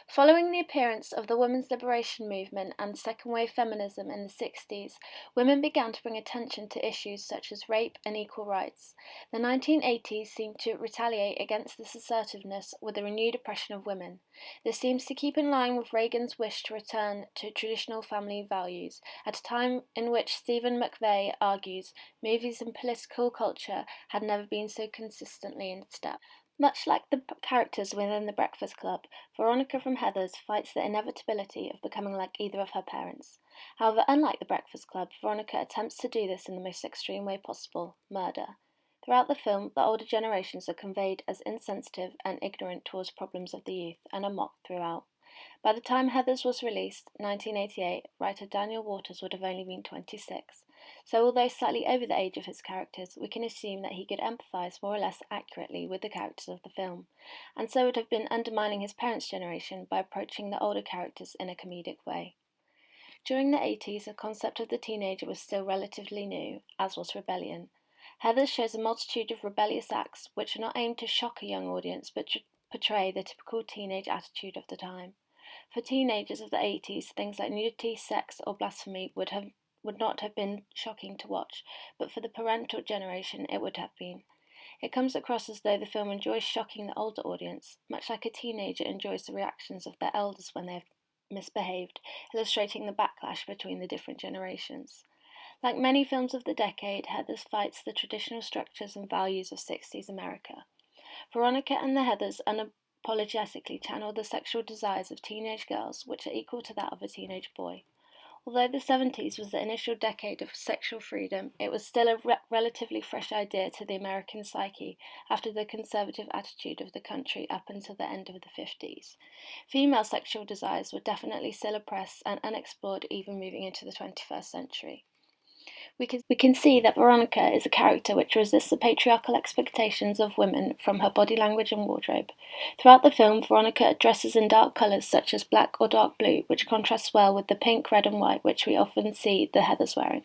Following the appearance of the women's liberation movement and second-wave feminism in the 60s, women began to bring attention to issues such as rape and equal rights. The 1980s seemed to retaliate against this assertiveness with a renewed oppression of women. This seems to keep in line with Reagan's wish to return to traditional family values, at a time in which Stephen McVey argues movies and political culture had never been so consistently in step. Much like the characters within The Breakfast Club, Veronica from Heathers fights the inevitability of becoming like either of her parents. However, unlike The Breakfast Club, Veronica attempts to do this in the most extreme way possible: murder. Throughout the film, the older generations are conveyed as insensitive and ignorant towards problems of the youth, and are mocked throughout. By the time Heathers was released, 1988, writer Daniel Waters would have only been 26. So although slightly over the age of his characters, we can assume that he could empathise more or less accurately with the characters of the film, and so would have been undermining his parents' generation by approaching the older characters in a comedic way. During the 80s, the concept of the teenager was still relatively new, as was rebellion. Heathers shows a multitude of rebellious acts which are not aimed to shock a young audience but to portray the typical teenage attitude of the time. For teenagers of the 80s, things like nudity, sex, or blasphemy would not have been shocking to watch, but for the parental generation it would have been. It comes across as though the film enjoys shocking the older audience, much like a teenager enjoys the reactions of their elders when they have misbehaved, illustrating the backlash between the different generations. Like many films of the decade, Heathers fights the traditional structures and values of 60s America. Veronica and the Heathers unapologetically channel the sexual desires of teenage girls, which are equal to that of a teenage boy. Although the 70s was the initial decade of sexual freedom, it was still a relatively fresh idea to the American psyche after the conservative attitude of the country up until the end of the 50s. Female sexual desires were definitely still oppressed and unexplored even moving into the 21st century. We can see that Veronica is a character which resists the patriarchal expectations of women from her body language and wardrobe. Throughout the film, Veronica dresses in dark colours such as black or dark blue, which contrasts well with the pink, red and white which we often see the Heathers wearing.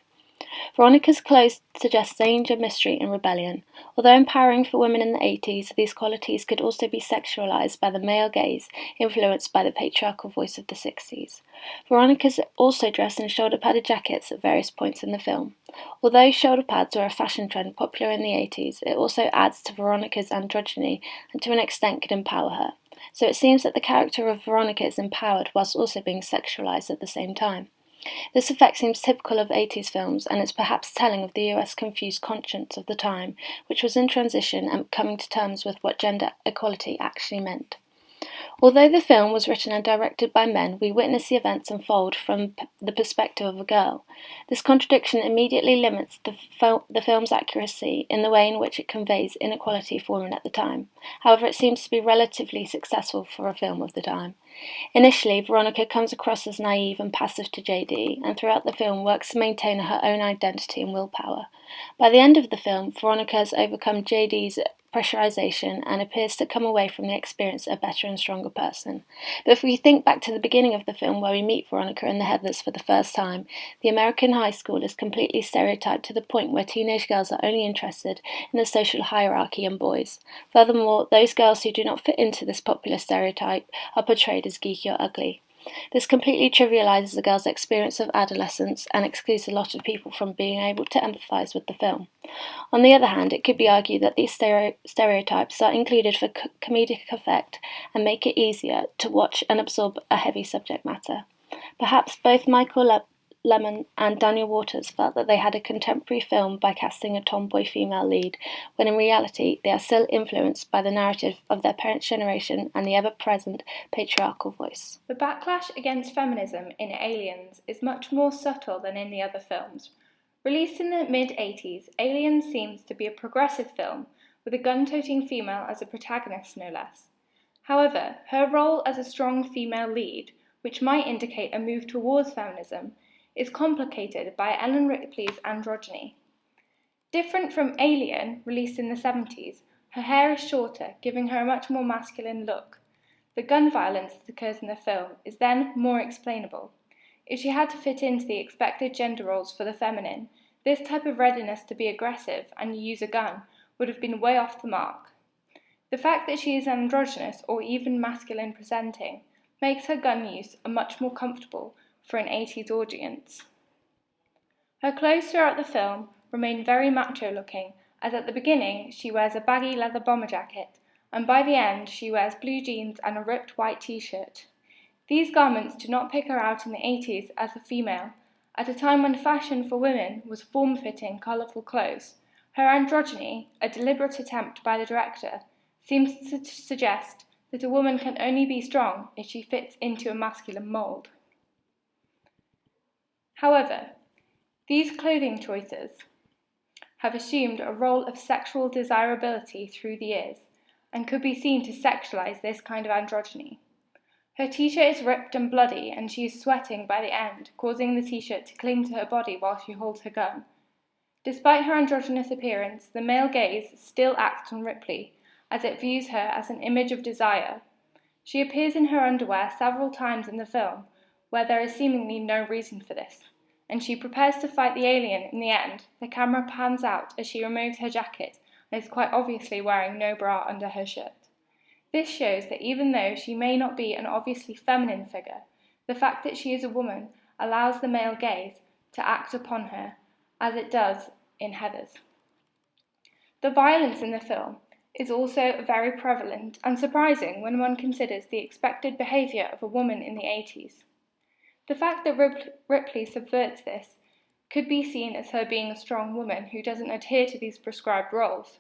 Veronica's clothes suggest danger, mystery and rebellion. Although empowering for women in the 80s, these qualities could also be sexualized by the male gaze, influenced by the patriarchal voice of the 60s. Veronica's also dressed in shoulder-padded jackets at various points in the film. Although shoulder pads were a fashion trend popular in the 80s, it also adds to Veronica's androgyny and to an extent could empower her. So it seems that the character of Veronica is empowered whilst also being sexualized at the same time. This effect seems typical of 80s films, and is perhaps telling of the US confused conscience of the time, which was in transition and coming to terms with what gender equality actually meant. Although the film was written and directed by men, we witness the events unfold from the perspective of a girl. This contradiction immediately limits the film's accuracy in the way in which it conveys inequality for women at the time. However, it seems to be relatively successful for a film of the time. Initially, Veronica comes across as naive and passive to JD, and throughout the film works to maintain her own identity and willpower. By the end of the film, Veronica has overcome JD's pressurization and appears to come away from the experience a better and stronger person. But if we think back to the beginning of the film where we meet Veronica and the Heathers for the first time, the American high school is completely stereotyped to the point where teenage girls are only interested in the social hierarchy and boys. Furthermore, those girls who do not fit into this popular stereotype are portrayed as geeky or ugly. This completely trivializes a girl's experience of adolescence and excludes a lot of people from being able to empathise with the film. On the other hand, it could be argued that these stereotypes are included for comedic effect and make it easier to watch and absorb a heavy subject matter. Perhaps both Michael Lemmon and Daniel Waters felt that they had a contemporary film by casting a tomboy female lead, when in reality they are still influenced by the narrative of their parents' generation and the ever-present patriarchal voice. The backlash against feminism in Aliens is much more subtle than in the other films. Released in the mid-80s, Aliens seems to be a progressive film, with a gun-toting female as a protagonist no less. However, her role as a strong female lead, which might indicate a move towards feminism, is complicated by Ellen Ripley's androgyny. Different from Alien, released in the 70s, her hair is shorter, giving her a much more masculine look. The gun violence that occurs in the film is then more explainable. If she had to fit into the expected gender roles for the feminine, this type of readiness to be aggressive and use a gun would have been way off the mark. The fact that she is androgynous or even masculine presenting makes her gun use a much more comfortable for an 80s audience. Her clothes throughout the film remain very macho-looking, as at the beginning she wears a baggy leather bomber jacket, and by the end she wears blue jeans and a ripped white t-shirt. These garments do not pick her out in the 80s as a female, at a time when fashion for women was form-fitting, colourful clothes. Her androgyny, a deliberate attempt by the director, seems to suggest that a woman can only be strong if she fits into a masculine mould. However, these clothing choices have assumed a role of sexual desirability through the years, and could be seen to sexualize this kind of androgyny. Her t-shirt is ripped and bloody, and she is sweating by the end, causing the t-shirt to cling to her body while she holds her gun. Despite her androgynous appearance, the male gaze still acts on Ripley, as it views her as an image of desire. She appears in her underwear several times in the film, where there is seemingly no reason for this, and she prepares to fight the alien in the end. The camera pans out as she removes her jacket and is quite obviously wearing no bra under her shirt. This shows that even though she may not be an obviously feminine figure, the fact that she is a woman allows the male gaze to act upon her, as it does in Heathers. The violence in the film is also very prevalent and surprising when one considers the expected behaviour of a woman in the 80s. The fact that Ripley subverts this could be seen as her being a strong woman who doesn't adhere to these prescribed roles.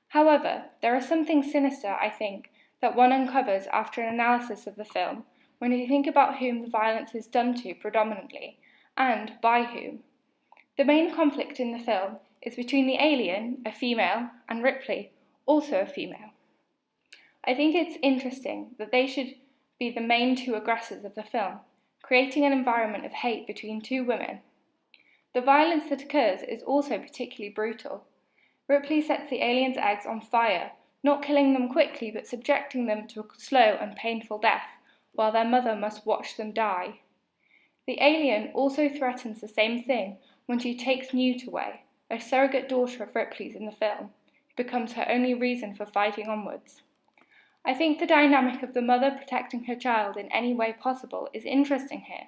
However, there is something sinister, I think, that one uncovers after an analysis of the film when you think about whom the violence is done to predominantly, and by whom. The main conflict in the film is between the alien, a female, and Ripley, also a female. I think it's interesting that they should be the main two aggressors of the film, creating an environment of hate between two women. The violence that occurs is also particularly brutal. Ripley sets the alien's eggs on fire, not killing them quickly but subjecting them to a slow and painful death, while their mother must watch them die. The alien also threatens the same thing when she takes Newt away, a surrogate daughter of Ripley's in the film, who becomes her only reason for fighting onwards. I think the dynamic of the mother protecting her child in any way possible is interesting here,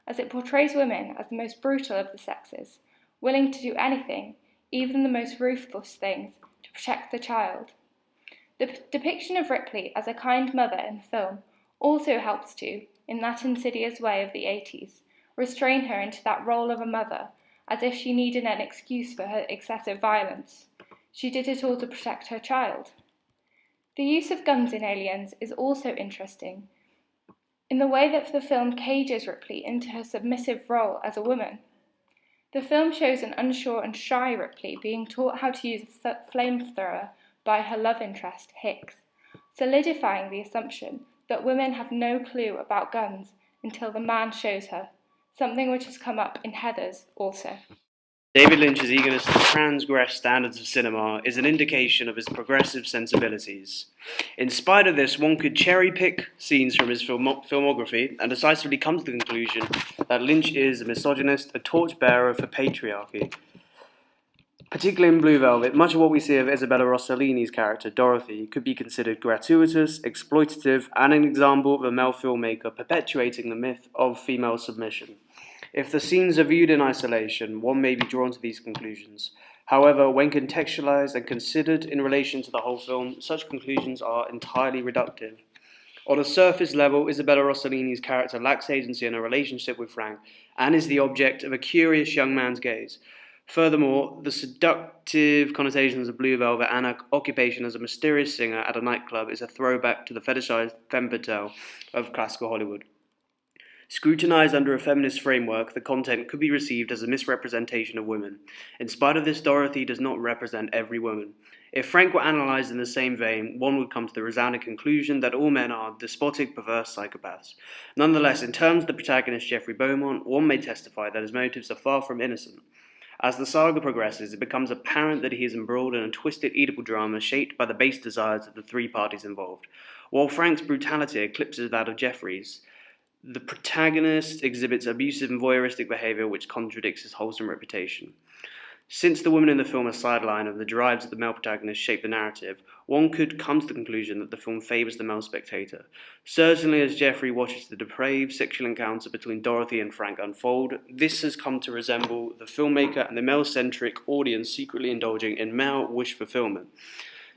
as it portrays women as the most brutal of the sexes, willing to do anything, even the most ruthless things, to protect the child. The depiction of Ripley as a kind mother in the film also helps to, in that insidious way of the 80s, restrain her into that role of a mother, as if she needed an excuse for her excessive violence. She did it all to protect her child. The use of guns in Aliens is also interesting, in the way that the film cages Ripley into her submissive role as a woman. The film shows an unsure and shy Ripley being taught how to use a flamethrower by her love interest, Hicks, solidifying the assumption that women have no clue about guns until the man shows her, something which has come up in Heathers also. David Lynch's eagerness to transgress standards of cinema is an indication of his progressive sensibilities. In spite of this, one could cherry-pick scenes from his filmography and decisively come to the conclusion that Lynch is a misogynist, a torchbearer for patriarchy. Particularly in Blue Velvet, much of what we see of Isabella Rossellini's character, Dorothy, could be considered gratuitous, exploitative, and an example of a male filmmaker perpetuating the myth of female submission. If the scenes are viewed in isolation, one may be drawn to these conclusions. However, when contextualized and considered in relation to the whole film, such conclusions are entirely reductive. On a surface level, Isabella Rossellini's character lacks agency in a relationship with Frank and is the object of a curious young man's gaze. Furthermore, the seductive connotations of Blue Velvet and her occupation as a mysterious singer at a nightclub is a throwback to the fetishized femme fatale of classical Hollywood. Scrutinized under a feminist framework, the content could be received as a misrepresentation of women. In spite of this, Dorothy does not represent every woman. If Frank were analysed in the same vein, one would come to the resounding conclusion that all men are despotic, perverse psychopaths. Nonetheless, in terms of the protagonist Jeffrey Beaumont, one may testify that his motives are far from innocent. As the saga progresses, it becomes apparent that he is embroiled in a twisted Oedipal drama shaped by the base desires of the three parties involved. While Frank's brutality eclipses that of Jeffrey's, the protagonist exhibits abusive and voyeuristic behaviour which contradicts his wholesome reputation. Since the women in the film are sidelined and the drives of the male protagonists shape the narrative, one could come to the conclusion that the film favours the male spectator. Certainly, as Jeffrey watches the depraved sexual encounter between Dorothy and Frank unfold, this has come to resemble the filmmaker and the male-centric audience secretly indulging in male wish fulfillment.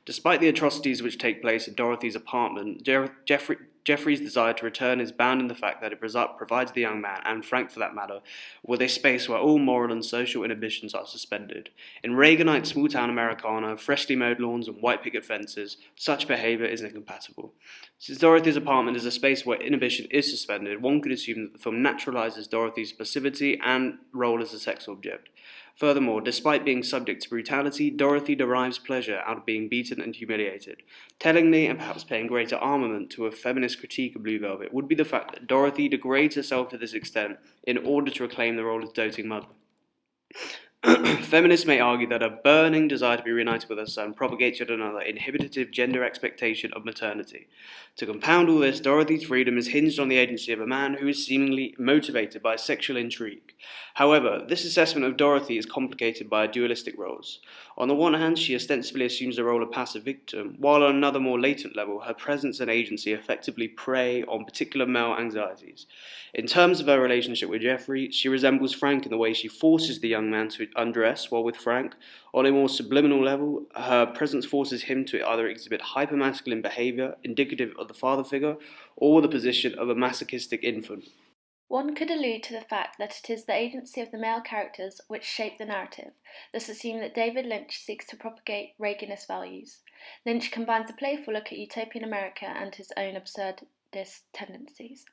Despite the atrocities which take place in Dorothy's apartment, Jeffrey's desire to return is bound in the fact that it provides the young man, and Frank for that matter, with a space where all moral and social inhibitions are suspended. In Reaganite small-town Americana, freshly mowed lawns and white picket fences, such behaviour is incompatible. Since Dorothy's apartment is a space where inhibition is suspended, one could assume that the film naturalises Dorothy's passivity and role as a sex object. Furthermore, despite being subject to brutality, Dorothy derives pleasure out of being beaten and humiliated. Tellingly, and perhaps paying greater armament to a feminist critique of Blue Velvet, would be the fact that Dorothy degrades herself to this extent in order to reclaim the role of doting mother. Feminists may argue that a burning desire to be reunited with her son propagates yet another inhibitive gender expectation of maternity. To compound all this, Dorothy's freedom is hinged on the agency of a man who is seemingly motivated by sexual intrigue. However, this assessment of Dorothy is complicated by dualistic roles. On the one hand, she ostensibly assumes the role of passive victim, while on another more latent level, her presence and agency effectively prey on particular male anxieties. In terms of her relationship with Jeffrey, she resembles Frank in the way she forces the young man to undress, while with Frank, on a more subliminal level, her presence forces him to either exhibit hypermasculine behaviour, indicative of the father figure, or the position of a masochistic infant. One could allude to the fact that it is the agency of the male characters which shape the narrative, thus assume that David Lynch seeks to propagate Reaganist values. Lynch combines a playful look at utopian America and his own absurdist tendencies.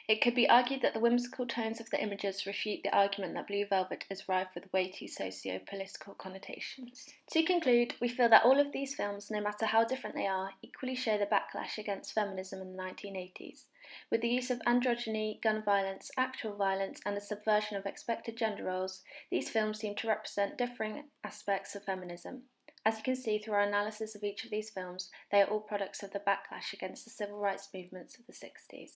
It could be argued that the whimsical tones of the images refute the argument that Blue Velvet is rife with weighty socio-political connotations. To conclude, we feel that all of these films, no matter how different they are, equally show the backlash against feminism in the 1980s. With the use of androgyny, gun violence, actual violence, and a subversion of expected gender roles, these films seem to represent differing aspects of feminism. As you can see through our analysis of each of these films, they are all products of the backlash against the civil rights movements of the 60s.